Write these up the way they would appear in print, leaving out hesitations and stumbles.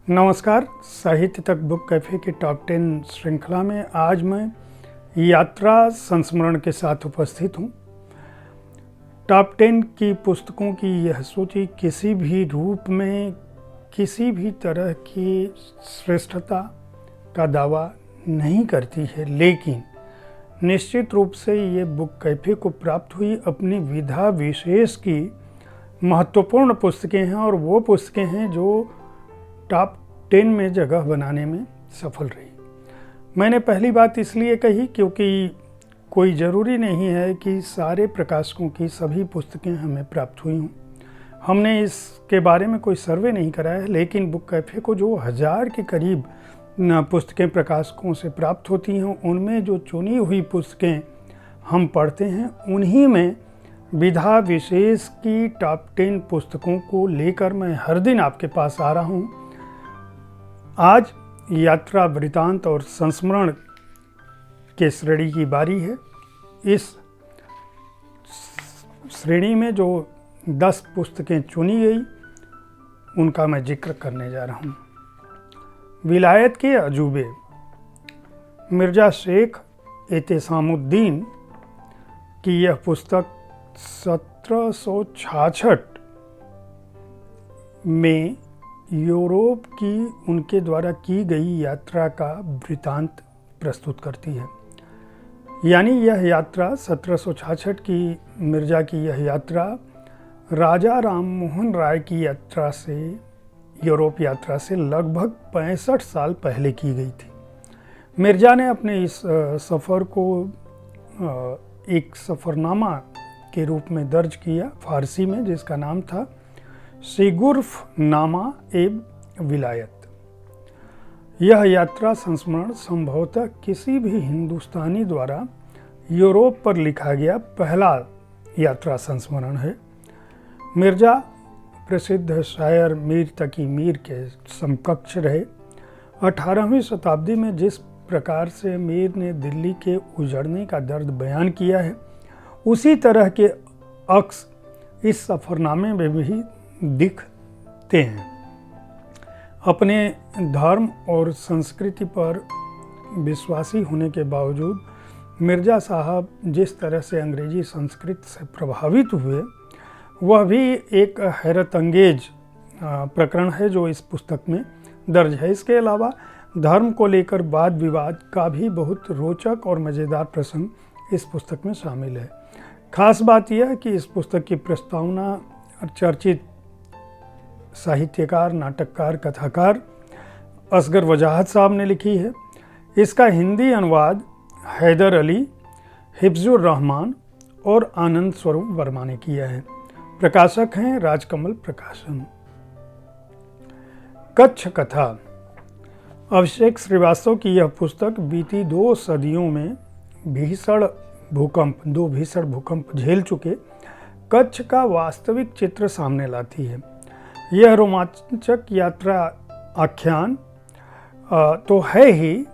नमस्कार। साहित्य तक बुक कैफ़े की टॉप 10 श्रृंखला में आज मैं यात्रा संस्मरण के साथ उपस्थित हूँ। टॉप 10 की पुस्तकों की यह सूची किसी भी रूप में किसी भी तरह की श्रेष्ठता का दावा नहीं करती है, लेकिन निश्चित रूप से ये बुक कैफ़े को प्राप्त हुई अपनी विधा विशेष की महत्वपूर्ण पुस्तकें हैं और वो पुस्तकें हैं जो टॉप 10 में जगह बनाने में सफल रही। मैंने पहली बात इसलिए कही क्योंकि कोई ज़रूरी नहीं है कि सारे प्रकाशकों की सभी पुस्तकें हमें प्राप्त हुई हों। हमने इसके बारे में कोई सर्वे नहीं कराया है, लेकिन बुक कैफ़े को जो 1000 के करीब पुस्तकें प्रकाशकों से प्राप्त होती हैं, उनमें जो चुनी हुई पुस्तकें हम पढ़ते हैं, उन्हीं में विधा विशेष की टॉप 10 पुस्तकों को लेकर मैं हर दिन आपके पास आ रहा हूँ। आज यात्रा वृतांत और संस्मरण के श्रेणी की बारी है। इस श्रेणी में जो 10 पुस्तकें चुनी गई उनका मैं जिक्र करने जा रहा हूँ। विलायत के अजूबे, मिर्ज़ा शेख एहतेशामुद्दीन की यह पुस्तक 1766 में यूरोप की उनके द्वारा की गई यात्रा का वृतांत प्रस्तुत करती है। यानी यह यात्रा 1766 की मिर्ज़ा की यह यात्रा राजा राम मोहन राय की यात्रा से, यूरोप यात्रा से लगभग 65 साल पहले की गई थी। मिर्ज़ा ने अपने इस सफ़र को एक सफ़रनामा के रूप में दर्ज किया फारसी में, जिसका नाम था शिगुर्फ नामा एब विलायत। यह यात्रा संस्मरण संभवतः किसी भी हिंदुस्तानी द्वारा यूरोप पर लिखा गया पहला यात्रा संस्मरण है। मिर्ज़ा प्रसिद्ध शायर मीर तकी मीर के समकक्ष रहे। 18वीं शताब्दी में जिस प्रकार से मीर ने दिल्ली के उजड़ने का दर्द बयान किया है, उसी तरह के अक्स इस सफ़रनामे में भी दिखते हैं। अपने धर्म और संस्कृति पर विश्वासी होने के बावजूद मिर्ज़ा साहब जिस तरह से अंग्रेजी संस्कृति से प्रभावित हुए, वह भी एक हैरत अंगेज प्रकरण है जो इस पुस्तक में दर्ज है। इसके अलावा धर्म को लेकर वाद विवाद का भी बहुत रोचक और मज़ेदार प्रसंग इस पुस्तक में शामिल है। खास बात यह है कि इस पुस्तक की प्रस्तावना चर्चित साहित्यकार, नाटककार, कथाकार असगर वजाहत साहब ने लिखी है। इसका हिंदी अनुवाद हैदर अली, हिफ्जुर रहमान और आनंद स्वरूप वर्मा ने किया है। प्रकाशक हैं राजकमल प्रकाशन। कच्छ कथा, अभिषेक श्रीवास्तव की यह पुस्तक बीती 2 सदियों में दो भीषण भूकंप झेल चुके कच्छ का वास्तविक चित्र सामने लाती है। यह रोमांचक यात्रा आख्यान तो है ही,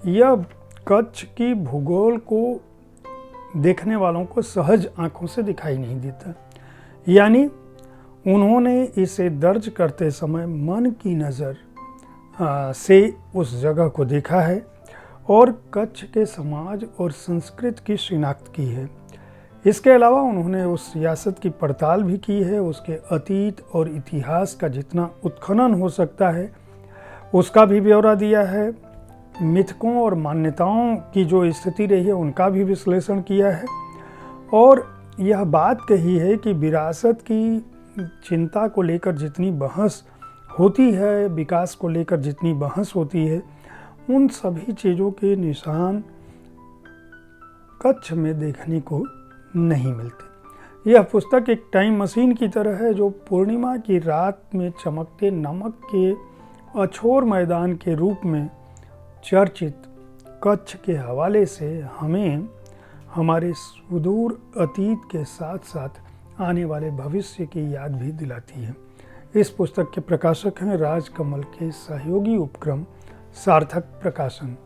यह कच्छ की भूगोल को देखने वालों को सहज आंखों से दिखाई नहीं देता। यानी उन्होंने इसे दर्ज करते समय मन की नज़र से उस जगह को देखा है और कच्छ के समाज और संस्कृति की शिनाख्त की है। इसके अलावा उन्होंने उस सियासत की पड़ताल भी की है, उसके अतीत और इतिहास का जितना उत्खनन हो सकता है उसका भी ब्यौरा दिया है। मिथकों और मान्यताओं की जो स्थिति रही है उनका भी विश्लेषण किया है और यह बात कही है कि विरासत की चिंता को लेकर जितनी बहस होती है, विकास को लेकर जितनी बहस होती है, उन सभी चीज़ों के निशान कच्छ में देखने को नहीं मिलते। यह पुस्तक एक टाइम मशीन की तरह है जो पूर्णिमा की रात में चमकते नमक के अछोर मैदान के रूप में चर्चित कच्छ के हवाले से हमें हमारे सुदूर अतीत के साथ साथ आने वाले भविष्य की याद भी दिलाती है। इस पुस्तक के प्रकाशक हैं राजकमल के सहयोगी उपक्रम सार्थक प्रकाशन।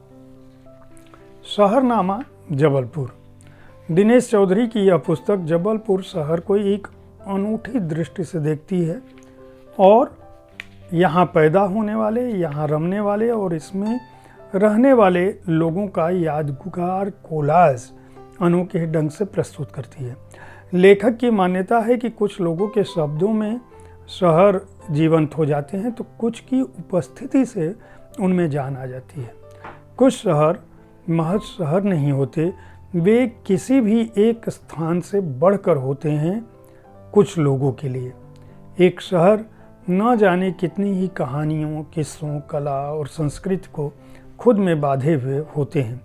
शहरनामा जबलपुर, दिनेश चौधरी की यह पुस्तक जबलपुर शहर को एक अनूठी दृष्टि से देखती है और यहाँ पैदा होने वाले, यहाँ रमने वाले और इसमें रहने वाले लोगों का यादगार कोलाज अनोखे ढंग से प्रस्तुत करती है। लेखक की मान्यता है कि कुछ लोगों के शब्दों में शहर जीवंत हो जाते हैं तो कुछ की उपस्थिति से उनमें जान आ जाती है। कुछ शहर महज शहर नहीं होते, वे किसी भी एक स्थान से बढ़कर होते हैं कुछ लोगों के लिए। एक शहर न जाने कितनी ही कहानियों, किस्सों, कला और संस्कृति को खुद में बांधे हुए होते हैं।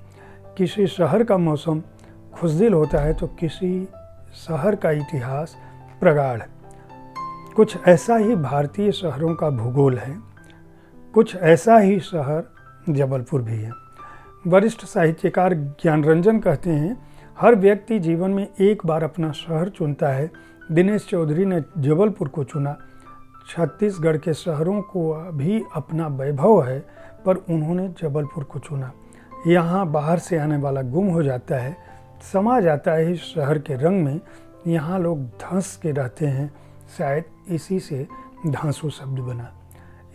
किसी शहर का मौसम खुशदिल होता है तो किसी शहर का इतिहास प्रगाढ़। कुछ ऐसा ही भारतीय शहरों का भूगोल है, कुछ ऐसा ही शहर जबलपुर भी है। वरिष्ठ साहित्यकार ज्ञानरंजन कहते हैं, हर व्यक्ति जीवन में एक बार अपना शहर चुनता है। दिनेश चौधरी ने जबलपुर को चुना। छत्तीसगढ़ के शहरों को भी अपना वैभव है, पर उन्होंने जबलपुर को चुना। यहाँ बाहर से आने वाला गुम हो जाता है, समा जाता है इस शहर के रंग में। यहाँ लोग धंस के रहते हैं, शायद इसी से धांसू शब्द बना।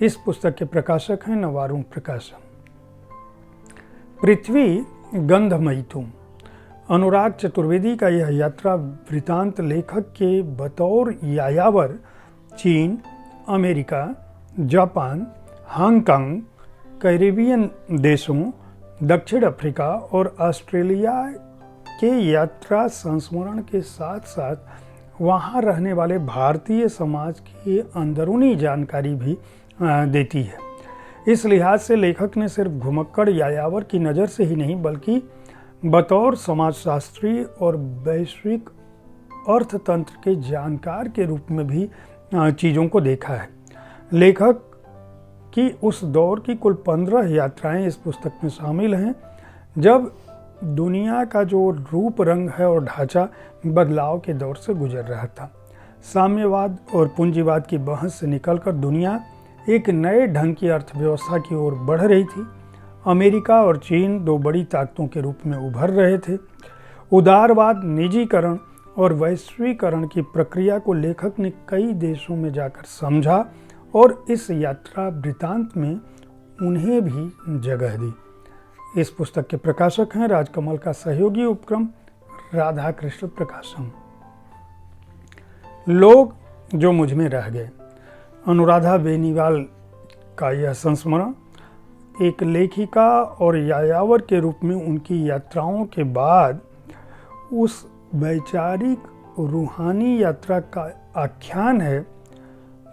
इस पुस्तक के प्रकाशक हैं नवारुण प्रकाशन। पृथ्वी गंधमयी तुम। अनुराग चतुर्वेदी का यह यात्रा वृतांत लेखक के बतौर यायावर चीन, अमेरिका, जापान, हांगकांग, कैरिबियन देशों, दक्षिण अफ्रीका और ऑस्ट्रेलिया के यात्रा संस्मरण के साथ साथ वहाँ रहने वाले भारतीय समाज की अंदरूनी जानकारी भी देती है। इस लिहाज से लेखक ने सिर्फ घुमक्कड़ यायावर की नज़र से ही नहीं बल्कि बतौर समाजशास्त्री और वैश्विक अर्थतंत्र के जानकार के रूप में भी चीज़ों को देखा है। लेखक की उस दौर की कुल 15 यात्राएं इस पुस्तक में शामिल हैं जब दुनिया का जो रूप रंग है और ढांचा बदलाव के दौर से गुजर रहा था। साम्यवाद और पूंजीवाद की बहस से निकलकर दुनिया एक नए ढंग की अर्थव्यवस्था की ओर बढ़ रही थी। अमेरिका और चीन दो बड़ी ताकतों के रूप में उभर रहे थे। उदारवाद, निजीकरण और वैश्वीकरण की प्रक्रिया को लेखक ने कई देशों में जाकर समझा और इस यात्रा वृतांत में उन्हें भी जगह दी। इस पुस्तक के प्रकाशक हैं राजकमल का सहयोगी उपक्रम राधा कृष्ण प्रकाशन। लोग जो मुझ में रह गए। अनुराधा बेनीवाल का यह संस्मरण एक लेखिका और यायावर के रूप में उनकी यात्राओं के बाद उस वैचारिक रूहानी यात्रा का आख्यान है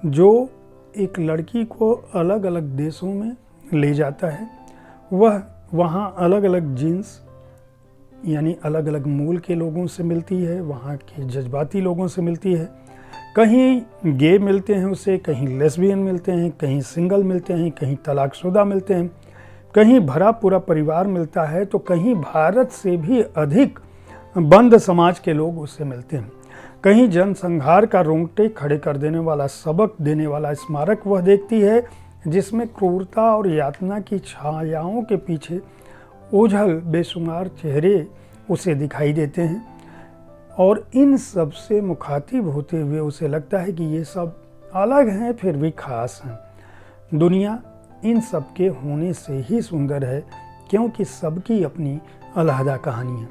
जो एक लड़की को अलग अलग देशों में ले जाता है। वह वहाँ अलग अलग जीन्स यानी अलग अलग मूल के लोगों से मिलती है, वहाँ के जज्बाती लोगों से मिलती है। कहीं गे मिलते हैं उसे, कहीं लेस्बियन मिलते हैं, कहीं सिंगल मिलते हैं, कहीं तलाकशुदा मिलते हैं, कहीं भरा पूरा परिवार मिलता है तो कहीं भारत से भी अधिक बंद समाज के लोग उससे मिलते हैं। कहीं जनसंहार का रोंगटे खड़े कर देने वाला, सबक देने वाला स्मारक वह देखती है जिसमें क्रूरता और यातना की छायाओं के पीछे ओझल बेशुमार चेहरे उसे दिखाई देते हैं और इन सब से मुखातिब होते हुए उसे लगता है कि ये सब अलग हैं फिर भी खास हैं। दुनिया इन सब के होने से ही सुंदर है क्योंकि सबकी अपनी अलहदा कहानी है।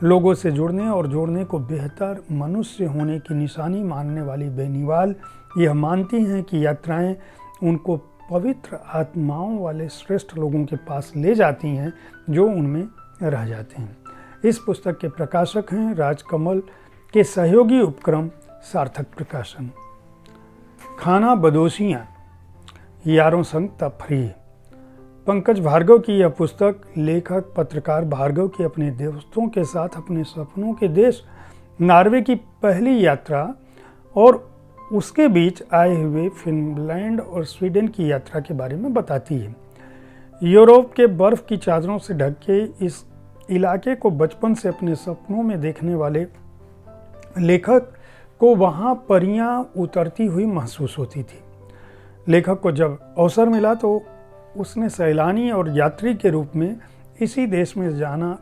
लोगों से जुड़ने और जोड़ने को बेहतर मनुष्य होने की निशानी मानने वाली बेनीवाल यह मानती हैं कि यात्राएं उनको पवित्र आत्माओं वाले श्रेष्ठ लोगों के पास ले जाती हैं जो उनमें रह जाते हैं। इस पुस्तक के प्रकाशक हैं राजकमल के सहयोगी उपक्रम सार्थक प्रकाशन। खाना बदोशियाँ, यारों संग तफरीह। पंकज भार्गव की यह पुस्तक लेखक पत्रकार भार्गव की अपने दोस्तों के साथ अपने सपनों के देश नॉर्वे की पहली यात्रा और उसके बीच आए हुए फिनलैंड और स्वीडन की यात्रा के बारे में बताती है। यूरोप के बर्फ़ की चादरों से ढके इस इलाके को बचपन से अपने सपनों में देखने वाले लेखक को वहाँ परियां उतरती हुई महसूस होती थी। लेखक को जब अवसर मिला तो उसने सैलानी और यात्री के रूप में इसी देश में जाना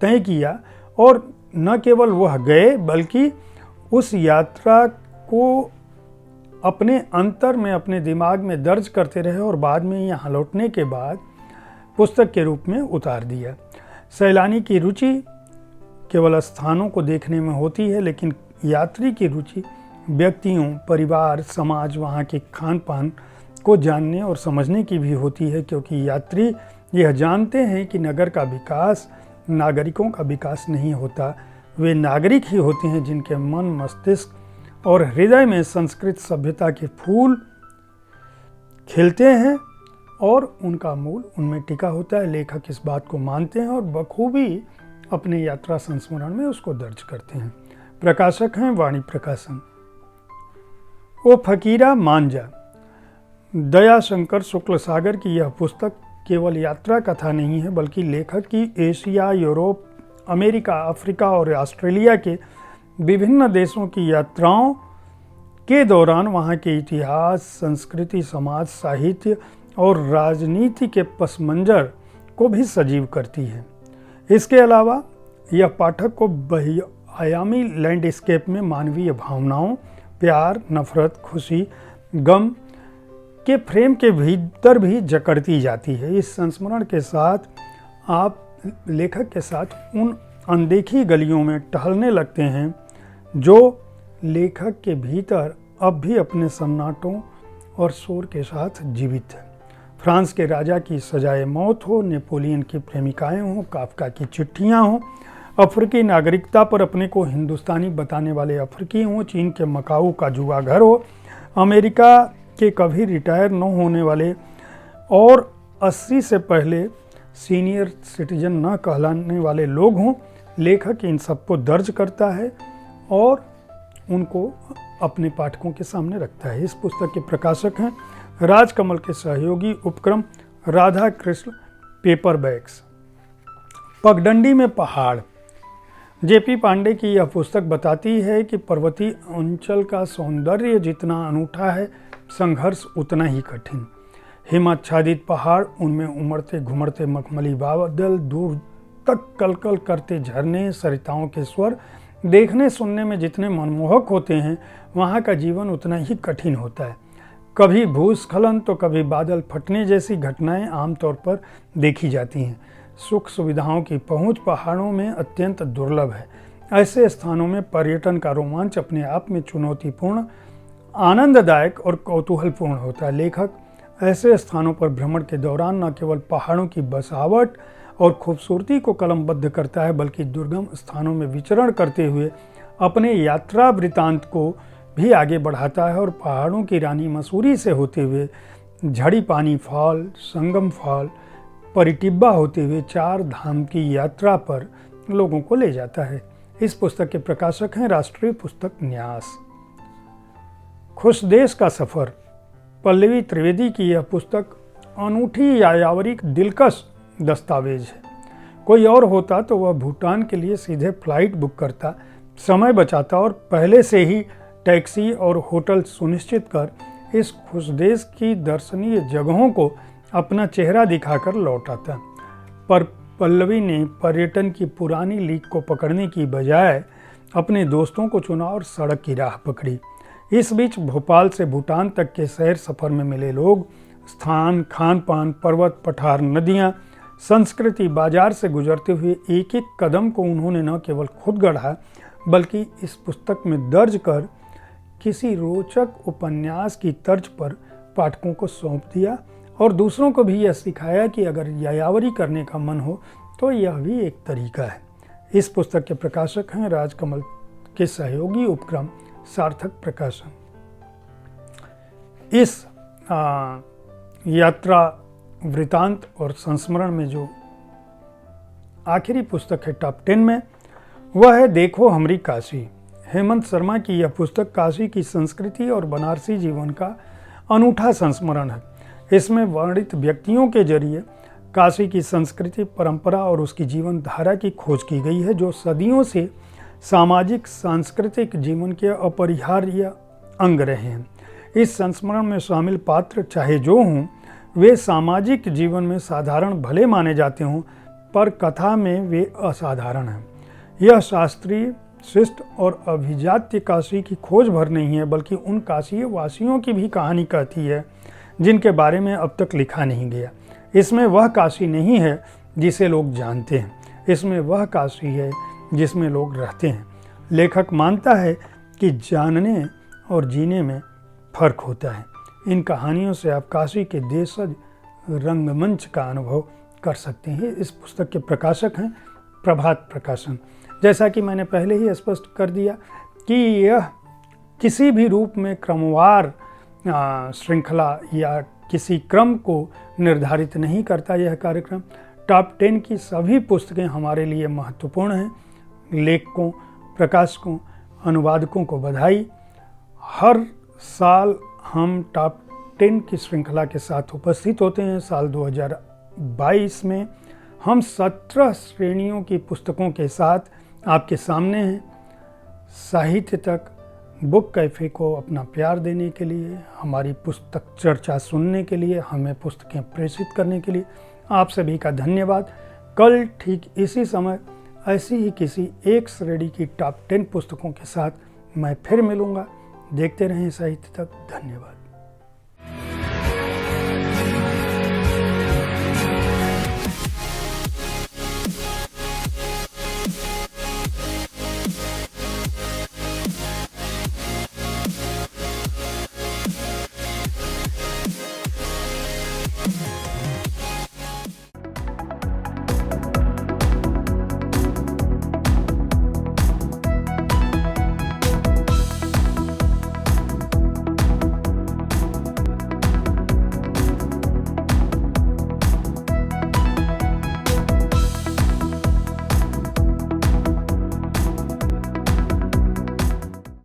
तय किया और न केवल वह गए बल्कि उस यात्रा को अपने अंतर में, अपने दिमाग में दर्ज करते रहे और बाद में यहाँ लौटने के बाद पुस्तक के रूप में उतार दिया। सैलानी की रुचि केवल स्थानों को देखने में होती है, लेकिन यात्री की रुचि व्यक्तियों, परिवार, समाज, वहाँ के खान पान को जानने और समझने की भी होती है, क्योंकि यात्री यह जानते हैं कि नगर का विकास नागरिकों का विकास नहीं होता। वे नागरिक ही होते हैं जिनके मन, मस्तिष्क और हृदय में संस्कृत सभ्यता के फूल खिलते हैं और उनका मूल उनमें टिका होता है। लेखक इस बात को मानते हैं और बखूबी अपने यात्रा संस्मरण में उसको दर्ज करते हैं। प्रकाशक हैं वाणी प्रकाशन। ओ फकीरा मान जा। दयाशंकर शुक्ल सागर की यह पुस्तक केवल यात्रा कथा नहीं है, बल्कि लेखक की एशिया, यूरोप, अमेरिका, अफ्रीका और ऑस्ट्रेलिया के विभिन्न देशों की यात्राओं के दौरान वहाँ के इतिहास, संस्कृति, समाज, साहित्य और राजनीति के पस मंजर को भी सजीव करती है। इसके अलावा यह पाठक को बहुआयामी लैंडस्केप में मानवीय भावनाओं, प्यार, नफरत, खुशी, गम के फ्रेम के भीतर भी जकड़ती जाती है। इस संस्मरण के साथ आप लेखक के साथ उन अनदेखी गलियों में टहलने लगते हैं जो लेखक के भीतर अब भी अपने सन्नाटों और शोर के साथ जीवित है। फ्रांस के राजा की सजाए मौत हो, नेपोलियन की प्रेमिकाएं हों, काफका की चिट्ठियां हों, अफ्रीकी नागरिकता पर अपने को हिंदुस्तानी बताने वाले अफ्रीकी हों, चीन के मकाऊ का जुआ घर हो, अमेरिका के कभी रिटायर न होने वाले और 80 से पहले सीनियर सिटीजन न कहलाने वाले लोग हों, लेखक इन सबको दर्ज करता है और उनको अपने पाठकों के सामने रखता है। इस पुस्तक के प्रकाशक हैं राजकमल के सहयोगी उपक्रम राधा कृष्ण पेपरबैक्स। पगडंडी में पहाड़। जेपी पांडे की यह पुस्तक बताती है कि पर्वतीय अंचल का सौंदर्य जितना अनूठा है, संघर्ष उतना ही कठिन। हिमाच्छादित पहाड़, उनमें उमड़ते घुमड़ते मखमली बादल, दूर तक कलकल करते झरने, सरिताओं के स्वर देखने सुनने में जितने मनमोहक होते हैं, वहाँ का जीवन उतना ही कठिन होता है। कभी भूस्खलन तो कभी बादल फटने जैसी घटनाएं आमतौर पर देखी जाती हैं। सुख सुविधाओं की पहुंच पहाड़ों में अत्यंत दुर्लभ है। ऐसे स्थानों में पर्यटन का रोमांच अपने आप में चुनौतीपूर्ण, आनंददायक और कौतूहलपूर्ण होता है। लेखक ऐसे स्थानों पर भ्रमण के दौरान न केवल पहाड़ों की बसावट और खूबसूरती को कलमबद्ध करता है, बल्कि दुर्गम स्थानों में विचरण करते हुए अपने यात्रा वृतांत को भी आगे बढ़ाता है और पहाड़ों की रानी मसूरी से होते हुए झड़ी पानी फॉल, संगम फॉल, परिटिब्बा होते हुए 4 धाम की यात्रा पर लोगों को ले जाता है। इस पुस्तक के प्रकाशक हैं राष्ट्रीय पुस्तक न्यास। खुश देश का सफ़र। पल्लवी त्रिवेदी की यह पुस्तक अनूठी, यायावरी, दिलकश दस्तावेज है। कोई और होता तो वह भूटान के लिए सीधे फ्लाइट बुक करता, समय बचाता और पहले से ही टैक्सी और होटल सुनिश्चित कर इस खुश देश की दर्शनीय जगहों को अपना चेहरा दिखाकर लौट आता। पर पल्लवी ने पर्यटन की पुरानी लीक को पकड़ने की बजाय अपने दोस्तों को चुना और सड़क की राह पकड़ी। इस बीच भोपाल से भूटान तक के सैर सफर में मिले लोग, स्थान, खान पान, पर्वत, पठार, नदियाँ, संस्कृति, बाजार से गुजरते हुए एक एक कदम को उन्होंने न केवल खुद गढ़ा, बल्कि इस पुस्तक में दर्ज कर किसी रोचक उपन्यास की तर्ज पर पाठकों को सौंप दिया और दूसरों को भी यह सिखाया कि अगर यायावरी करने का मन हो तो यह भी एक तरीका है। इस पुस्तक के प्रकाशक हैं राजकमल के सहयोगी उपक्रम सार्थक प्रकाशन। इस यात्रा वृतांत और संस्मरण में जो आखिरी पुस्तक है टॉप 10 में, वह है देखो हमरी काशी। हेमंत शर्मा की यह पुस्तक काशी की संस्कृति और बनारसी जीवन का अनूठा संस्मरण है। इसमें वर्णित व्यक्तियों के जरिए काशी की संस्कृति, परंपरा और उसकी जीवन धारा की खोज की गई है, जो सदियों से सामाजिक सांस्कृतिक जीवन के अपरिहार्य अंग रहे हैं। इस संस्मरण में शामिल पात्र चाहे जो हों, वे सामाजिक जीवन में साधारण भले माने जाते हों, पर कथा में वे असाधारण हैं। यह शास्त्रीय, शिष्ट और अभिजात्य काशी की खोज भर नहीं है, बल्कि उन काशी वासियों की भी कहानी कहती है जिनके बारे में अब तक लिखा नहीं गया। इसमें वह काशी नहीं है जिसे लोग जानते हैं, इसमें वह काशी है जिसमें लोग रहते हैं। लेखक मानता है कि जानने और जीने में फर्क होता है। इन कहानियों से आप काशी के देशज रंगमंच का अनुभव कर सकते हैं। इस पुस्तक के प्रकाशक हैं प्रभात प्रकाशन। जैसा कि मैंने पहले ही स्पष्ट कर दिया कि यह किसी भी रूप में क्रमवार श्रृंखला या किसी क्रम को निर्धारित नहीं करता। यह कार्यक्रम टॉप 10 की सभी पुस्तकें हमारे लिए महत्वपूर्ण हैं। लेखकों, प्रकाशकों, अनुवादकों को बधाई। हर साल हम टॉप 10 की श्रृंखला के साथ उपस्थित होते हैं। साल 2022 में हम 17 श्रेणियों की पुस्तकों के साथ आपके सामने हैं। साहित्य तक बुक कैफ़े को अपना प्यार देने के लिए, हमारी पुस्तक चर्चा सुनने के लिए, हमें पुस्तकें प्रेषित करने के लिए आप सभी का धन्यवाद। कल ठीक इसी समय ऐसी ही किसी एक श्रेणी की टॉप 10 पुस्तकों के साथ मैं फिर मिलूँगा। देखते रहें साहित्य तक। धन्यवाद।